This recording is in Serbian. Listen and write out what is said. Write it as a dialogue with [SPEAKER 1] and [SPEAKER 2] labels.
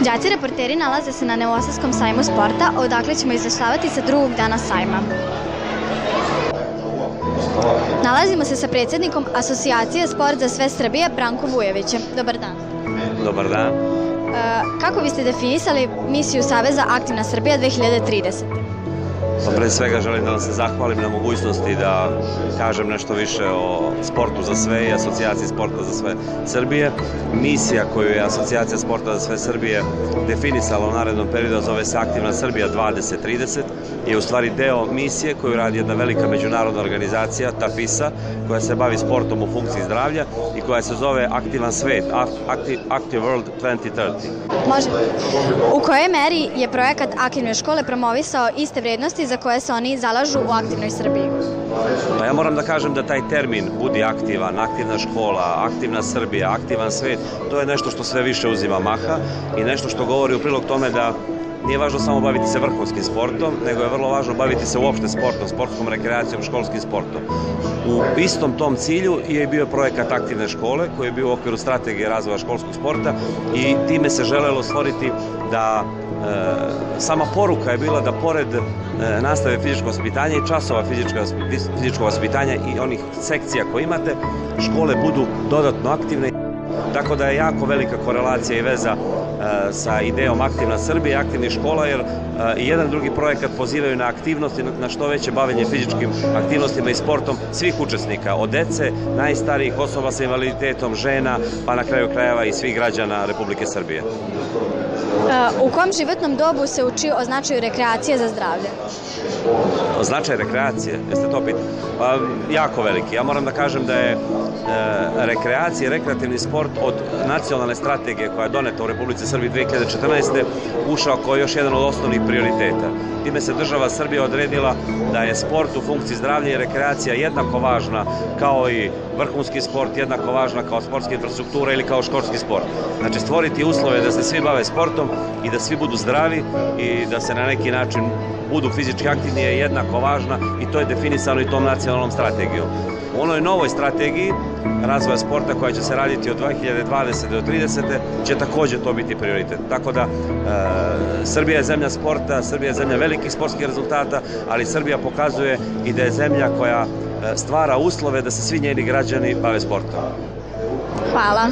[SPEAKER 1] Đaci reporteri nalaze se na Novosadskom sajmu sporta, odakle ćemo izveštavati sa drugog dana sajma. Nalazimo se sa predsjednikom Asocijacije Sport za sve Srbije, Branko Vujovićem. Dobar dan.
[SPEAKER 2] Dobar dan.
[SPEAKER 1] Kako biste definisali misiju Saveza Aktivna Srbija 2030?
[SPEAKER 2] Pa pre svega želim da vam se zahvalim na mogućnosti da kažem nešto više o sportu za sve i Asocijaciji sporta za sve Srbije. Misija koju je Asocijacija sporta za sve Srbije definisala u narednom periodu, zove se Aktivna Srbija 2030, je u stvari deo misije koju radi jedna velika međunarodna organizacija, TAFISA, koja se bavi sportom u funkciji zdravlja i koja se zove Aktivan svet, Active World 2030.
[SPEAKER 1] Može. U kojoj meri je projekat Aktivne škole promovisao iste vrednosti za koje se oni zalažu u Aktivnoj Srbiji?
[SPEAKER 2] Pa ja moram da kažem da taj termin budi aktivan, aktivna škola, aktivna Srbija, aktivan svet, to je nešto što sve više uzima maha i nešto što govori u prilog tome da nije važno samo baviti se vrhunskim sportom, nego je vrlo važno baviti se uopšte sportom, sportskom rekreacijom, školskim sportom. U istom tom cilju je bio projekat Aktivne škole, koji je bio u okviru strategije razvoja školskog sporta i time se želelo stvoriti da sama poruka je bila da pored nastave fizičkog vaspitanja i časova fizičkog vaspitanja i onih sekcija koje imate, škole budu dodatno aktivne. Tako da je jako velika korelacija i veza sa idejom Aktivna Srbija i aktivnih škola, jer i jedan i drugi projekat pozivaju na aktivnosti, na što veće bavljenje fizičkim aktivnostima i sportom svih učesnika, od dece, najstarijih osoba sa invaliditetom, žena, pa na kraju krajeva i svih građana Republike Srbije.
[SPEAKER 1] U kom životnom dobu se uči o značaju rekreacije za zdravlje?
[SPEAKER 2] Značaj rekreacije, jeste to pitanje? Pa jako veliki. Ja moram da kažem da je rekreacija i rekreativni sport od nacionalne strategije koja je doneta u Republici Srbiji 2014. ušao kao još jedan od osnovnih prioriteta. Time se država Srbija odredila da je sport u funkciji zdravlja i rekreacija jednako važna kao i vrhunski sport, jednako važna kao sportska infrastruktura ili kao školski sport. Znači stvoriti uslove da se svi bave sportom i da svi budu zdravi i da se na neki način budu fizički aktivni je jednako važna i to je definisano i tom nacionalnom strategijom. U onoj novoj strategiji razvoja sporta koja će se raditi od 2020. do 2030. će također to biti prioritet. Tako da Srbija je zemlja sporta, Srbija je zemlja velikih sportskih rezultata, ali Srbija pokazuje i da je zemlja koja stvara uslove da se svi njeni građani bave sportom.
[SPEAKER 1] Hvala.